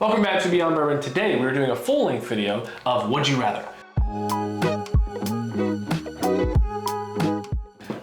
Welcome back to Beyond Bourbon. Today we're doing a full-length video of Would You Rather.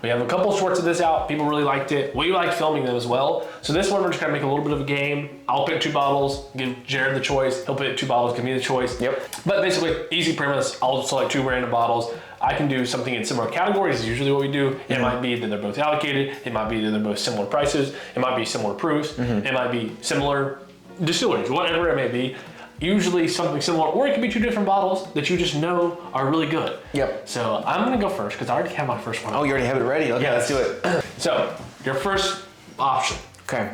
We have a couple shorts of this out. People really liked it. We liked filming them as well. So this one we're just gonna make a little bit of a game. I'll pick 2 bottles, give Jared the choice. He'll pick 2 bottles, give me the choice. Yep. But basically, easy premise. I'll select 2 random bottles. I can do something in similar categories is usually what we do. It might be that they're both allocated. It might be that they're both similar prices. It might be similar proofs. It might be similar distilleries, whatever it may be. Usually something similar, or it could be 2 different bottles that you just know are really good. Yep. So I'm gonna go first because I already have my first one. Oh, you already have it ready? Okay, Yes. let's do it. So your first option, Okay.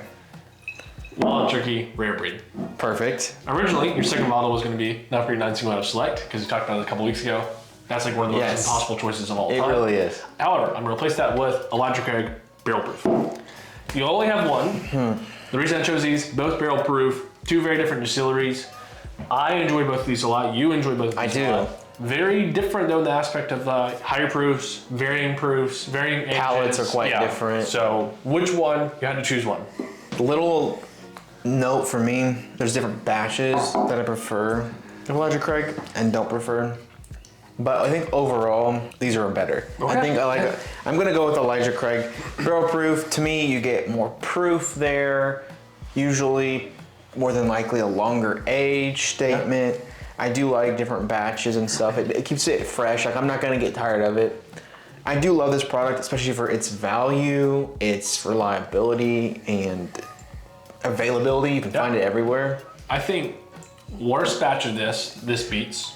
Wild Turkey Rare Breed. Perfect. Originally, your second bottle was gonna be Not Breed 9 Single Out Select because we talked about it a couple weeks ago. That's like one of the most impossible choices of all time. It really is. However, I'm gonna replace that with Elijah Craig Barrel Proof. You only have one. The reason I chose these, both barrel proof, 2 very different distilleries. I enjoy both of these a lot. You enjoy both of these a lot. Very different though in the aspect of higher proofs, varying ages. Palates are quite different. So which one? You had to choose one. Little note for me, there's different batches that I prefer Elijah Craig and don't prefer. But I think overall, these are better. Okay. I think I'm gonna go with Elijah Craig. Barrel proof, to me, you get more proof there. Usually, more than likely, a longer age statement. I do like different batches and stuff. It keeps it fresh. Like, I'm not gonna get tired of it. I do love this product, especially for its value, its reliability, and availability. You can find it everywhere. I think worst batch of this beats.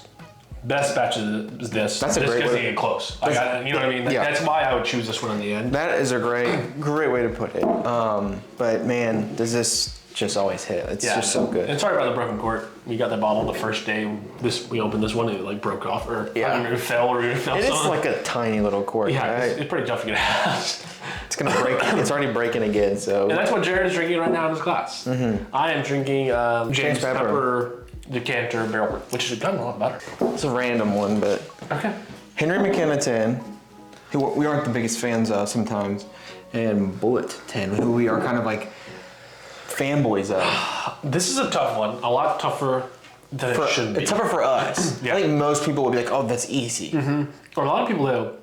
Best batch of this. That's a great way to get close. You know what I mean? Yeah. That's why I would choose this one in the end. That is a great way to put it. But man, does this just always hit? It's just so good. And sorry about the broken cork. We got that bottle the first day. We opened this one and it like broke off, or I don't know, it fell. It is like a tiny little cork. Yeah, right? it's pretty tough to get out. It's gonna break. It's already breaking again. So. And that's what Jared is drinking right now in his glass. I am drinking James Pepper Decanter Barrel Proof, which has gotten a lot better. It's a random one, but okay. Henry McKenna 10, who we aren't the biggest fans of sometimes, and Bullet 10, who we are kind of like fanboys of. This is a tough one. A lot tougher than it should be. It's tougher for us. I think most people would be like, "Oh, that's easy." For a lot of people, though,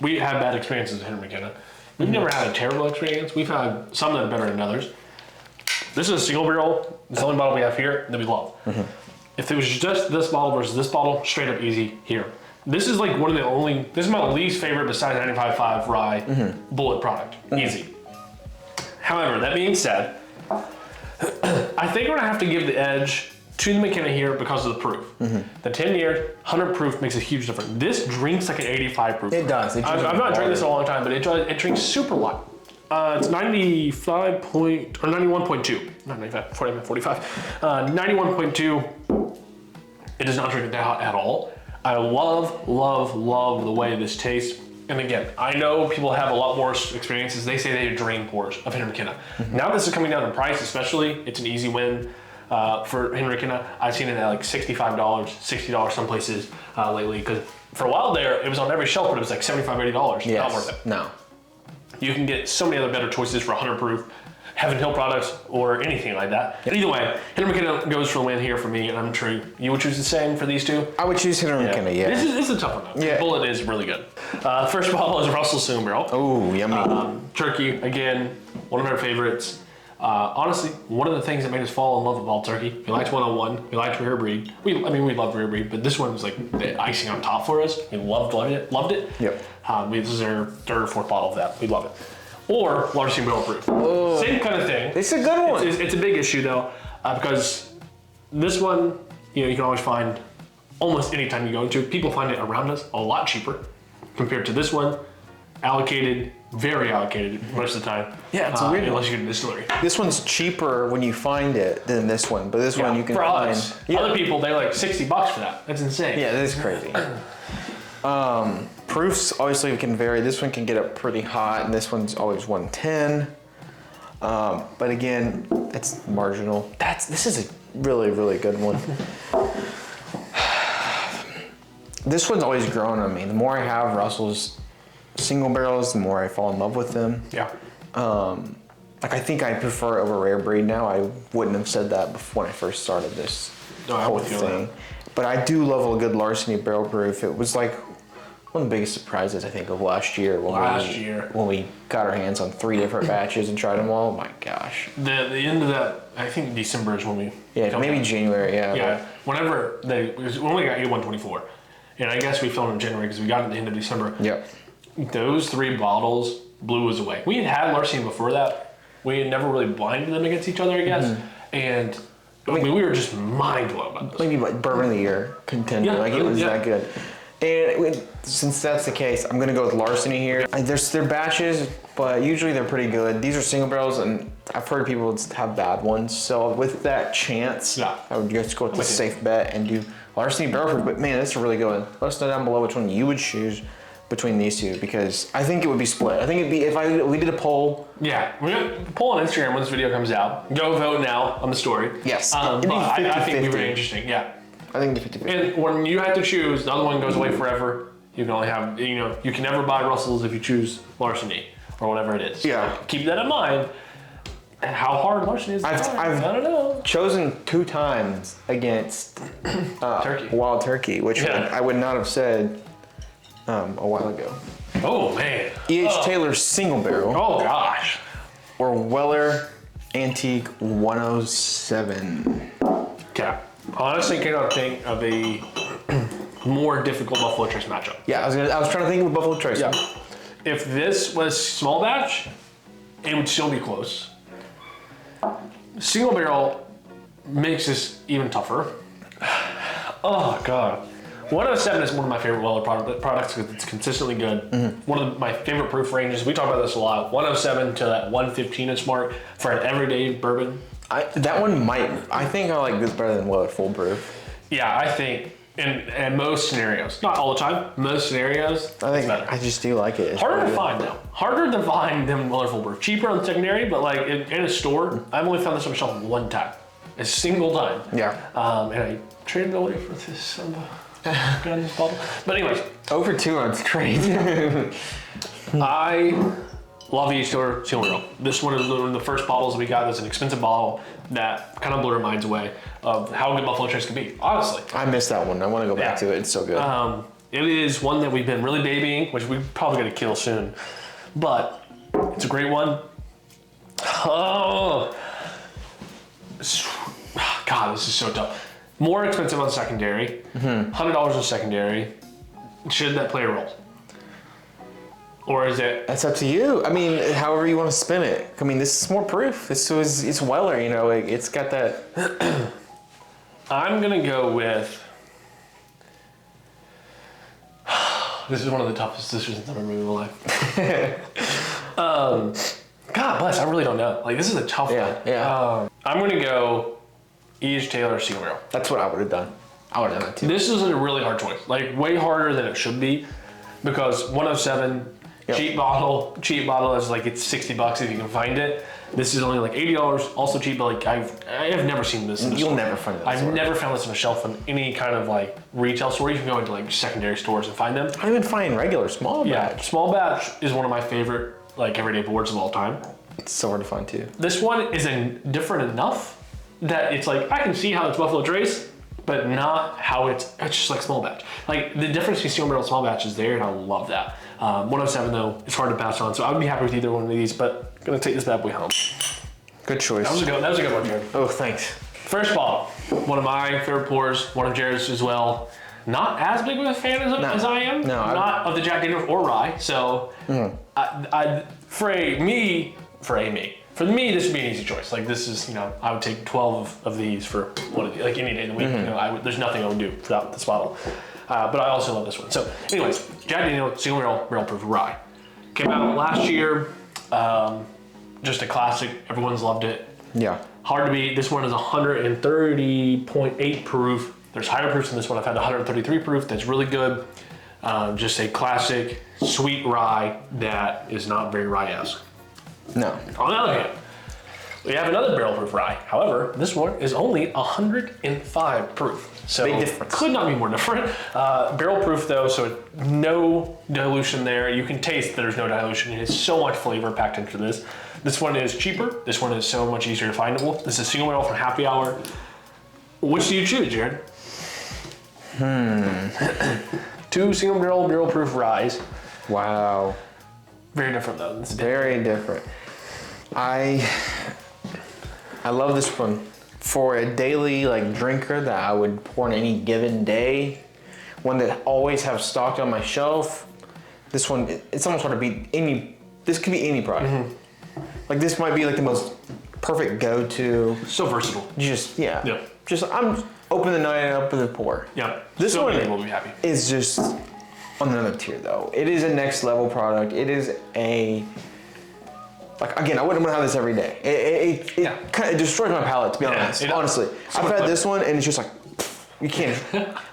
we have bad experiences with Henry McKenna. We've never had a terrible experience. We've had some that are better than others. This is a single barrel. It's the only bottle we have here that we love. If it was just this bottle versus this bottle, straight up easy here. This is like one of the only, this is my least favorite besides 95.5 rye Bullet product. Easy. However, that being said, I think we're gonna have to give the edge to the McKenna here because of the proof. The 10-year, 100 proof makes a huge difference. This drinks like an 85 proof. It does. I've not drank this in a long time, but it drinks super light. It's 91.2, not 95, 45. 91.2. It does not drink it down at all. I love the way this tastes. And again, I know people have a lot more experiences. They say they drain pours of Henry McKenna. Now this is coming down in price, especially. It's an easy win for Henry McKenna. I've seen it at like $65, $60 some places lately. Because for a while there, it was on every shelf, but it was like $75, $80. Yes. Not worth it. No. You can get so many other better choices for 100 proof, Heaven Hill products, or anything like that. Either way, Henry McKenna goes for the win here for me, and I'm sure you would choose the same for these 2. I would choose Henry McKenna, yeah. This is a tough one, though. Yeah. Bullet is really good. First bottle is Russell Single Barrel. Oh, yummy. Turkey, again, one of our favorites. Honestly, one of the things that made us fall in love with Wild Turkey, we liked 101, we liked Rare Breed. We loved Rare Breed, but this one was like the icing on top for us. We loved it. Yep. This is our 3rd or 4th bottle of that. We love it. Or Large Barrel Proof. Oh. Same kind of thing. It's a good one. It's a big issue though, because this one, you can always find almost any time you go into. People find it around us a lot cheaper compared to this one. Very allocated most of the time. Yeah, it's a weird unless you get a distillery. This one's cheaper when you find it than this one, but this one you can find. Us. Other people, they're like $60 for that. That's insane. Yeah, that is crazy. Proofs obviously can vary. This one can get up pretty hot, and this one's always 110. But again, it's marginal. This is a really good one. This one's always grown on me. The more I have Russell's single barrels, the more I fall in love with them. Yeah. Like, I think I prefer it over rare breed now. I wouldn't have said that before when I first started this whole thing. But I do love a good Larceny barrel proof. It was like one of the biggest surprises, I think, of last year. When we got our hands on 3 different batches and tried them all. Oh my gosh. The end of that, I think December is when we. Yeah, maybe January. Yeah. Yeah. Whenever when we got A124, and I guess we filmed in January because we got it at the end of December. Yep. Those 3 bottles blew us away. We had Larceny before that. We had never really blinded them against each other, I guess. And I mean, we were just mind blown by this. Maybe like Bourbon of the Year contender. Yeah, like it was that good. And since that's the case, I'm gonna go with Larceny here. They're batches, but usually they're pretty good. These are single barrels, and I've heard people have bad ones. So with that chance, I would just go with the safe bet and do Larceny barrel proof. But man, that's a really good one. Let us know down below which one you would choose between these two, because I think it would be split. I think it'd be if we did a poll. Yeah, we're gonna poll on Instagram when this video comes out. Go vote now on the story. Yes. I think it'd be very interesting. Yeah. I think the 50-50. And when you have to choose, the other one goes away forever. You can only have, you can never buy Russell's if you choose Larceny or whatever it is. Yeah. Keep that in mind. And how hard Larceny is to find. I don't know. Chosen 2 times against Turkey. Wild Turkey, which I would not have said a while ago. Oh man. E.H. Taylor single barrel. Oh gosh. Or Weller Antique 107. Okay. Honestly, cannot think of a more difficult Buffalo Trace matchup. Yeah, I was trying to think of Buffalo Trace. Yeah. If this was small batch, it would still be close. Single barrel makes this even tougher. Oh god. 107 is one of my favorite Weller products because it's consistently good. One of my favorite proof ranges. We talk about this a lot. 107 to that 115 mark for an everyday bourbon. That one I think I like this better than Weller Full Proof. Yeah, I think in most scenarios, not all the time, most scenarios, I think I just do like it. It's harder to find though. Harder to find than Weller Full Proof. Cheaper on the secondary, but like in a store, I've only found this on the shelf one time. A single time. Yeah. And I traded it away for this bottle. But anyways. Over 2 on trade. I love E.H. Taylor single barrel. This one is one of the first bottles that we got. It's an expensive bottle that kind of blew our minds away of how good Buffalo Trace can be, honestly. I missed that one. I want to go back to it. It's so good. It is one that we've been really babying, which we're probably going to kill soon. But it's a great one. Oh. God, this is so tough. More expensive on secondary. $100 on secondary. Should that play a role? Or is it? That's up to you. I mean, however you want to spin it. I mean, this is more proof. It's Weller, it's got that. I'm gonna go with. This is one of the toughest decisions I've ever made in my life. God bless, I really don't know. Like, this is a tough one. Yeah. I'm gonna go E.H. Taylor single barrel. That's what I would have done. I would have done that too. This is a really hard choice. Like, way harder than it should be, because 107. Yep. Cheap bottle is like, it's $60 if you can find it. This is only like $80, also cheap, but like I have never seen this in a store. You'll never find it. I've never found this on a shelf in any kind of like retail store. You can go into like secondary stores and find them. I don't even find regular small batch. Yeah, small batch is one of my favorite like everyday boards of all time. It's so hard to find too. This one is different enough that it's like, I can see how it's Buffalo Trace, but not how it's just like small batch. Like, the difference between single barrel and small batch is there, and I love that. 107 though, it's hard to pass on, so I would be happy with either one of these, but I'm gonna take this bad boy home. Good choice. That was a good one, Jared. Oh, thanks. First bottle, one of my favorite pours, one of Jared's as well. Not as big of a fan as I am. No, not of the Jack Daniel's or rye. So, for me, this would be an easy choice. Like, this is, I would take 12 of these for one of these, like any day of the week. There's nothing I would do without this bottle. But I also love this one. So, anyways, Jack Daniel's single barrel proof rye came out last year. Just a classic. Everyone's loved it. Yeah. Hard to beat. This one is 130.8 proof. There's higher proofs than this one. I've had 133 proof. That's really good. Just a classic sweet rye that is not very rye-esque. No. On the other hand, We have another barrel proof rye. However, this one is only 105 proof. So big difference. Could not be more different. Barrel proof though, so no dilution there. You can taste there's no dilution. It has so much flavor packed into this. This one is cheaper. This one is so much easier to findable. This is single barrel from Happy Hour. Which do you choose, Jared? Two single barrel proof ryes. Wow. Very different though. Very different. I love this one. For a daily drinker that I would pour on any given day, one that always have stocked on my shelf, this one, it's almost hard to beat any, this could be any product. Mm-hmm. Like this might be the most perfect go-to. So versatile. Yeah. I'm open the night up with a pour. Yeah. This so one will be happy. is just on another tier though. It is a next level product. It is a, again, I wouldn't want to have this every day. It kind of destroys my palate, to be honest. Honestly, I've had this one, and it's just you can't.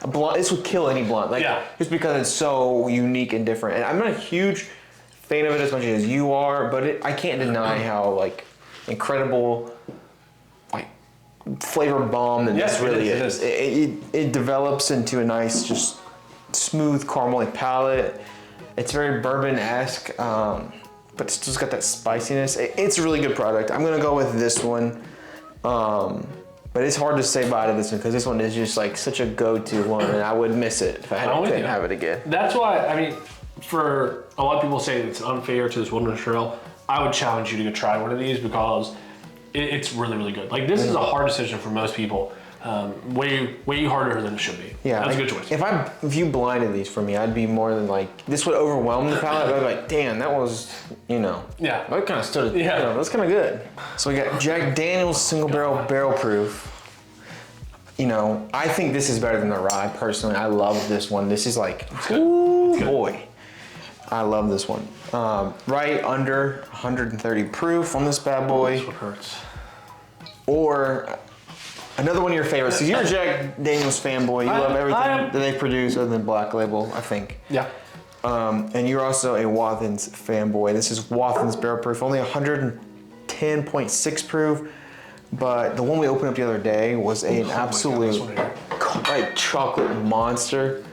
A blunt. This would kill any blunt. Just because it's so unique and different. And I'm not a huge fan of it as much as you are, but I can't deny how incredible, flavor bomb that this really is. It develops into a nice, just smooth caramely palate. It's very bourbon-esque. But it's just got that spiciness. It's a really good product. I'm gonna go with this one. But it's hard to say bye to this one because this one is just such a go-to one, and I would miss it if I couldn't have it again. That's why, for a lot of people say it's unfair to this wilderness trail, I would challenge you to go try one of these because it's really, really good. This is a hard decision for most people. Way harder than it should be. Yeah, that's a good choice. If you blinded these for me, I'd be more than this would overwhelm the palate. But I'd be damn, that was, Yeah. That kind of stood. Yeah, that's kind of good. So we got Jack Daniel's single barrel proof. I think this is better than the rye. Personally, I love this one. This is ooh boy, I love this one. Right under 130 proof on this bad boy. That's what hurts. Or another one of your favorites. So you're a Jack Daniel's fanboy. You love everything that they produce other than Black Label, I think. Yeah. And you're also a Watkins fanboy. This is Watkins Barrel Proof, only 110.6 proof. But the one we opened up the other day was an absolute chocolate monster.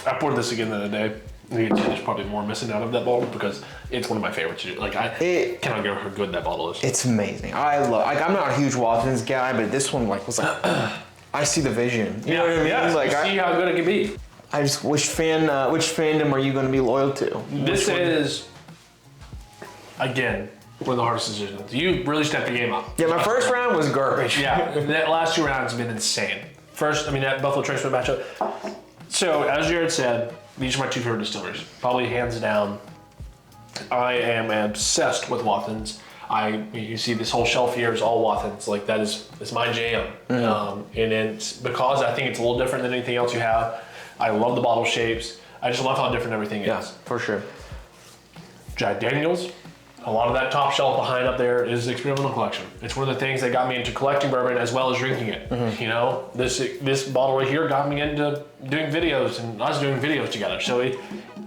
I poured this again the other day. There's probably more missing out of that bottle because it's one of my favorites. I cannot get how good that bottle is. It's amazing. I love. I'm not a huge Watkins guy, but this one was I see the vision. You know what I mean? Yeah. See how good it can be. I just which fandom are you going to be loyal to? This is again one of the hardest decisions. You really stepped the game up. Yeah, my first round was garbage. Yeah, that last 2 rounds have been insane. First, that Buffalo Trace matchup. So as Jared said, these are my 2 favorite distilleries. Probably hands down. I am obsessed with Watkins. You see this whole shelf here is all Watkins. It's my jam. And it's because I think it's a little different than anything else you have. I love the bottle shapes. I just love how different everything is. Yeah, for sure. Jack Daniel's, a lot of that top shelf behind up there is the experimental collection. It's one of the things that got me into collecting bourbon as well as drinking it. Mm-hmm. This bottle right here got me into doing videos and us doing videos together. So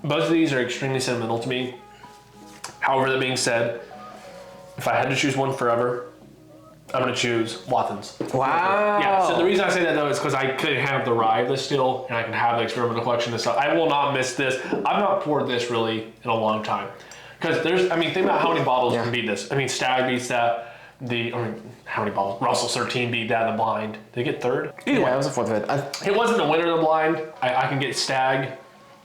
both of these are extremely sentimental to me. However, that being said, if I had to choose one forever, I'm gonna choose Watkins. Wow. Yeah, so the reason I say that though is because I could have the rye of this still, and I can have the experimental collection and stuff. I will not miss this. I've not poured this really in a long time. Because think about how many bottles can beat this. Stag beats that. How many bottles? Russell 13 beat that in the blind. Did they get third? Either way, it was a 4th, 5th. It wasn't the winner of the blind. I can get Stag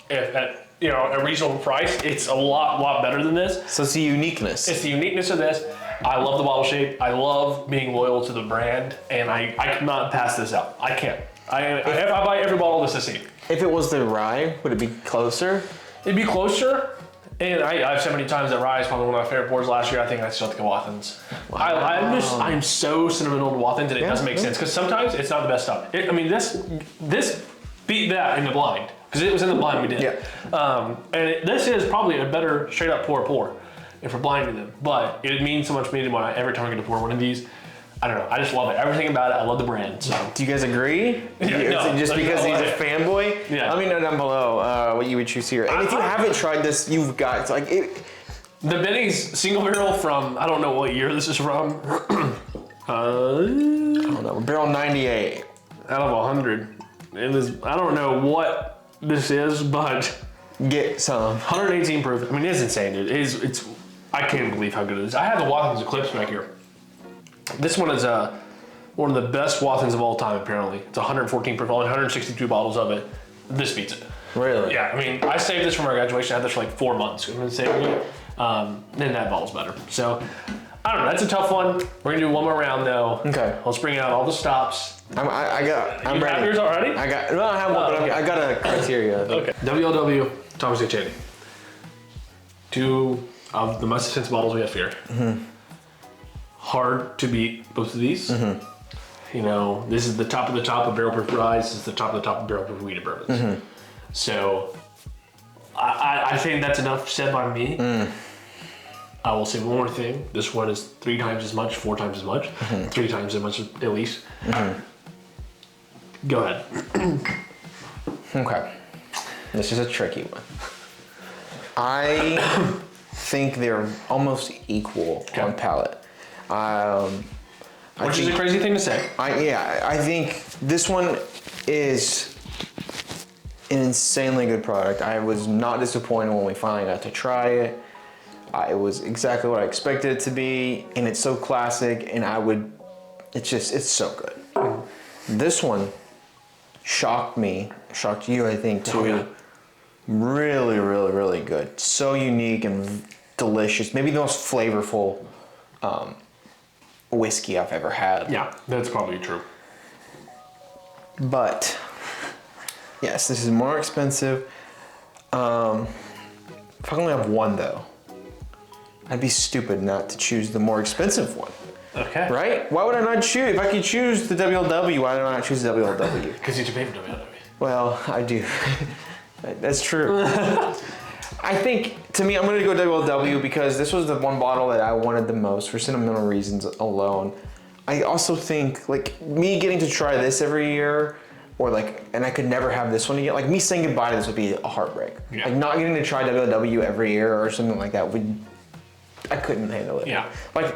at a reasonable price. It's a lot better than this. So it's the uniqueness. It's the uniqueness of this. I love the bottle shape. I love being loyal to the brand, and I cannot pass this up. I can't. If I buy every bottle of this to see. If it was the rye, would it be closer? It'd be closer. And I've said many times that rye is probably one of my favorite pours last year. I think I still have to go Watkins. Wow. I'm so sentimental to Watkins, and it doesn't make sense because sometimes it's not the best stuff. This beat that in the blind because it was in the blind we did. Yeah. This is probably a better straight up pour if we're blinding them. But it means so much to me every time I get to pour one of these. I don't know. I just love it. Everything about it. I love the brand. So. Do you guys agree? Yeah, just because he's a fanboy? Yeah. Let me know down below what you would choose here. And if you haven't tried this, you've got the Benny's single barrel from I don't know what year this is from. don't know. Barrel 98. Out of 100. It is, I don't know what this is, but Get some. 118 proof. I mean, it's insane, dude. It's I can't believe how good it is. I have the Watkins Eclipse back here. This one is one of the best Watkins of all time, apparently. It's 114 proof, only 162 bottles of it. This beats it. Really? Yeah, I mean, I saved this from our graduation. I had this for like 4 months. I've been saving it. And that bottle's better. So, I don't know. That's a tough one. We're going to do one more round, though. Okay. Let's bring out all the stops. I'm You have ready. yours already? I don't have one, but I got a criteria. Okay. WLW, Thomas J. Cheney. 2 of the most expensive bottles we have here. Hard to beat both of these. You know, this is the top of barrel proof rye. This is the top of barrel proof wheated bourbons. So, I think that's enough said by me. I will say one more thing. This one is 3 times as much, 4 times as much, 3 times as much at least. Go ahead. Okay. This is a tricky one. I think they're almost equal on palate. Which is a crazy thing to say. I think this one is an insanely good product. I was not disappointed when we finally got to try it. It was exactly what I expected it to be, and it's so classic, and it's so good. This one shocked you, I think, too. Oh, yeah. Really, really, really good. So unique and delicious. Maybe the most flavorful whiskey I've ever had. Yeah, that's probably true. But yes, this is more expensive. If I only have one though, I'd be stupid not to choose the more expensive one. Okay. Right? Why would I not choose? If I could choose the WLW, why did I not choose the WLW? Because you have to pay for WLW. Well, I do. That's true. I think, to me, I'm going to go WLW because this was the one bottle that I wanted the most for sentimental reasons alone. I also think, like, me getting to try this every year, or like, and I could never have this one again, like me saying goodbye to this would be a heartbreak. Yeah. Like not getting to try WLW every year or something like that I couldn't handle it. Yeah. Like,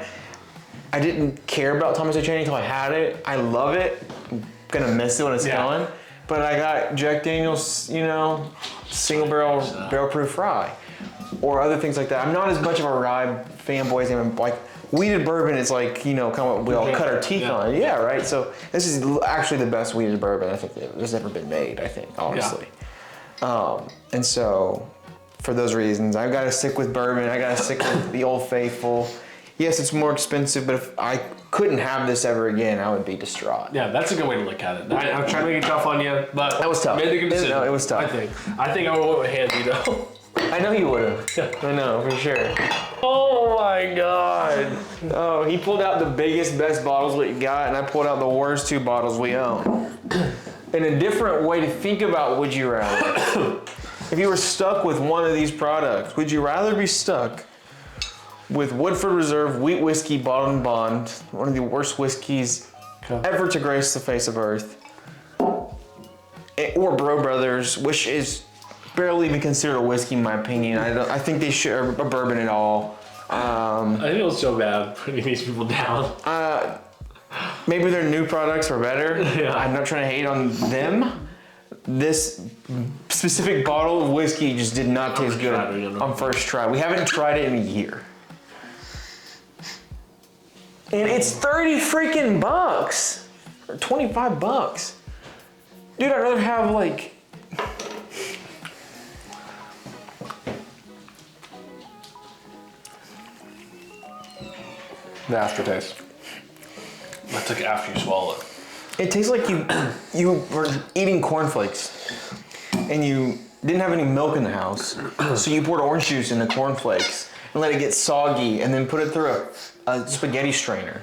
I didn't care about Thomas J. Cheney until I had it. I love it. I'm gonna miss it when it's gone. But I got Jack Daniel's, single barrel proof rye, or other things like that. I'm not as much of a rye fanboy as I'm like wheated bourbon is like, kind of what we all cut our teeth on. Yeah, right. So this is actually the best wheated bourbon I think that's ever been made. I think honestly, and so for those reasons, I've got to stick with bourbon. I got to stick with the Old Faithful. Yes, it's more expensive, but if I couldn't have this ever again, I would be distraught. Yeah, that's a good way to look at it. I'm trying to make it tough on you, but That was tough. Made a good decision. No, it was tough. I think I would have handy though. I know you would have. Yeah. I know, for sure. Oh my god. Oh, he pulled out the biggest, best bottles we got, and I pulled out the worst 2 bottles we own. In a different way to think about would you rather. If you were stuck with one of these products, would you rather be stuck with Woodford Reserve Wheat Whiskey Bottled and Bond, one of the worst whiskeys ever to grace the face of Earth, or Bro Brothers, which is barely even considered a whiskey in my opinion. I think they should, or a bourbon at all. I feel so bad putting these people down. Maybe their new products are better. Yeah. I'm not trying to hate on them. This specific bottle of whiskey just did not taste good on first try. We haven't tried it in a year. And it's 30 freaking bucks. Or 25 bucks. Dude, I'd rather have like... The aftertaste. That's like after you swallow it. It tastes like you were eating cornflakes and you didn't have any milk in the house, so you poured orange juice in the cornflakes and let it get soggy and then put it through a spaghetti strainer.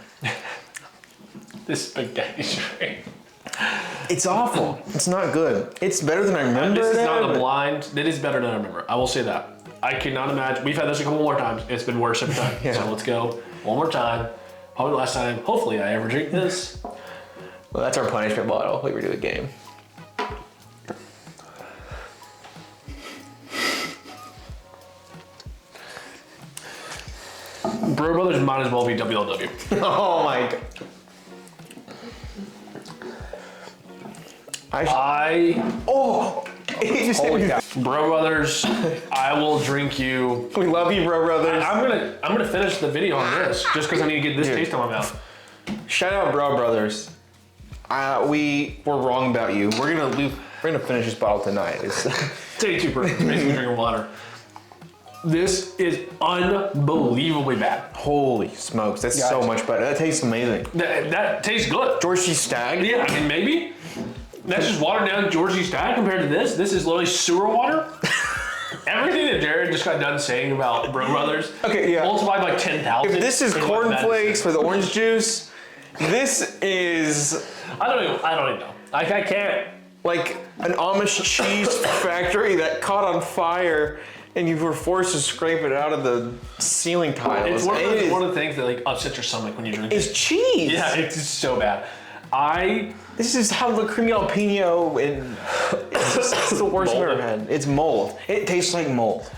This spaghetti strainer. It's awful. It's not good. It's better than I remember. This is not a blind. It is better than I remember. I will say that. I cannot imagine. We've had this a couple more times. It's been worse every time. Yeah. So let's go one more time. Probably the last time, hopefully, I ever drink this. Well, that's our punishment bottle. We redo the game. Bro Brothers might as well be WLW. Oh my god. Oh, he just hit me. Bro Brothers, I will drink you. We love you, Bro Brothers. I'm gonna finish the video on this just because I need to get this taste on my mouth. Shout out, Bro Brothers. We were wrong about you. We're gonna finish this bottle tonight. It's Day 2 proof. It's basically drinking water. This is unbelievably bad. holy smokes, that's so much better. That tastes amazing. That tastes good. Georgie Stag. Yeah, I mean maybe. That's just watered down Georgie Stag compared to this. This is literally sewer water. Everything that Jared just got done saying about Bro Brothers, Okay, yeah. multiplied by 10,000. If this is cornflakes with orange juice, this is I don't even know. I can't. like an Amish cheese factory that caught on fire and you were forced to scrape it out of the ceiling tiles. It's one of the things that like upsets your stomach when you drink It's cheese. Yeah, it's just so bad. This is how the creamy jalapeno and it's the worst I've ever had. It's mold. It tastes like mold.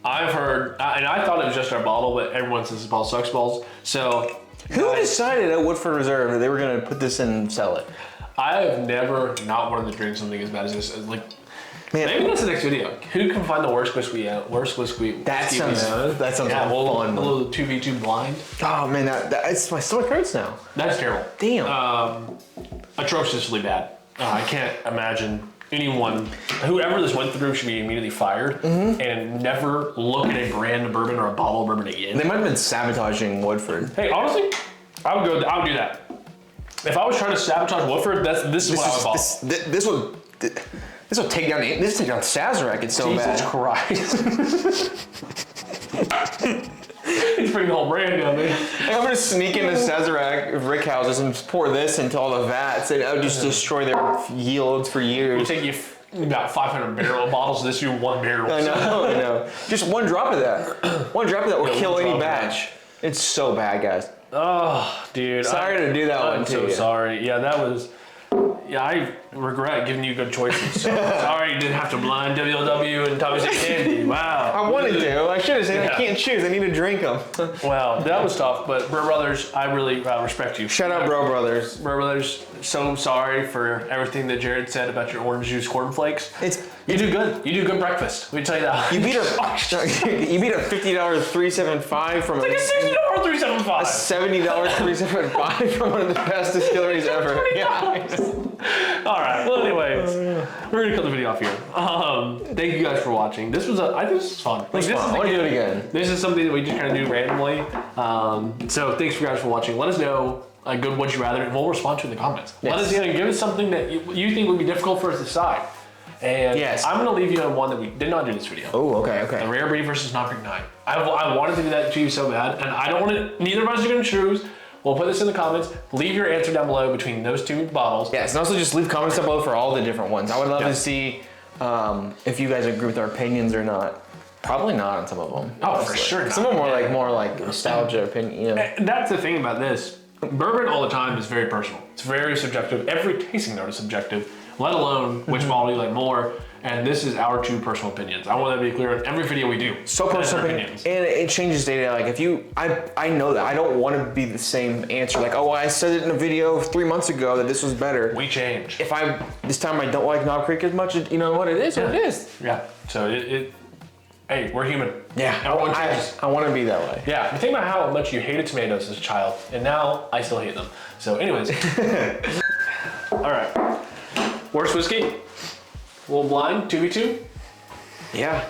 I've heard, and I thought it was just our bottle, but everyone says this bottle sucks balls. So Who decided at Woodford Reserve that they were going to put this in and sell it? I have never not wanted to drink something as bad as this. Like, Man, maybe that's the next video. Who can find the worst whiskey? That sounds yeah, fun. A little 2v2 blind. Oh man, it's my stomach hurts now. That's terrible. Damn. Atrociously bad. I can't imagine anyone, whoever this went through, should be immediately fired and never look at a brand of bourbon or a bottle of bourbon again. They might have been sabotaging Woodford. Hey, honestly, I would do that. If I was trying to sabotage Woodford, this is what I would follow. This will take down Sazerac. It's so bad. Jesus Christ. He's bringing the whole brand down there. I'm gonna sneak into Sazerac Rick houses and pour this into all the vats, and I would just destroy their yields for years. It'll take you about 500 barrel bottles. This you 1 barrel. I know. Just one drop of that. One drop of that will kill any batch. It's so bad, guys. Oh, dude. Sorry to do that one to you. I'm so sorry. Yeah, that was. Yeah, I regret giving you good choices. So sorry you didn't have to blind WLW and Tommy St. Candy. Wow. I wanted to. I should have said I can't choose. I need to drink them. Wow, that was tough. But Bro Brothers, I really respect you. Shout out, Bro Brothers. Bro Brothers, so sorry for everything that Jared said about your orange juice cornflakes. You do good. You do good breakfast. Let me tell you that. You beat a $50 375 from It's like a $60 375. $70 375 from one of the best distilleries ever. All right. Well, anyways, we're gonna cut the video off here. Thank you guys for watching. I think this is fun. I want to do it again. This is something that we just kind of do randomly. So thanks you guys for watching. Let us know a good would you rather, and we'll respond to it in the comments. Yes. Let us give us something that you think would be difficult for us to decide. And I'm gonna leave you on one that we did not do this video. Oh, okay. The Rare Breed versus Knob Creek 9. I wanted to do that to you so bad, and I don't want to. Neither of us are gonna choose. We'll put this in the comments. Leave your answer down below between those two bottles. Yes, and also just leave comments down below for all the different ones. I would love to see if you guys agree with our opinions or not. Probably not on some of them. Oh, honestly. For sure. Some of them are more like nostalgia opinion. You know. And that's the thing about this. Bourbon all the time is very personal. It's very subjective. Every tasting note is subjective, let alone which bottle you like more. And this is our two personal opinions. I want that to be clear in every video we do. So personal opinions. And it changes day to day. Like if I know that. I don't want to be the same answer. Like, oh, I said it in a video 3 months ago that this was better. We change. If this time I don't like Knob Creek as much, you know what, it is what it is. Yeah. So hey, we're human. Yeah. Everyone changes. I want to be that way. Yeah. Think about how much you hated tomatoes as a child, and now I still hate them. So anyways. All right. Worst whiskey? A little blind, 2v2? Yeah.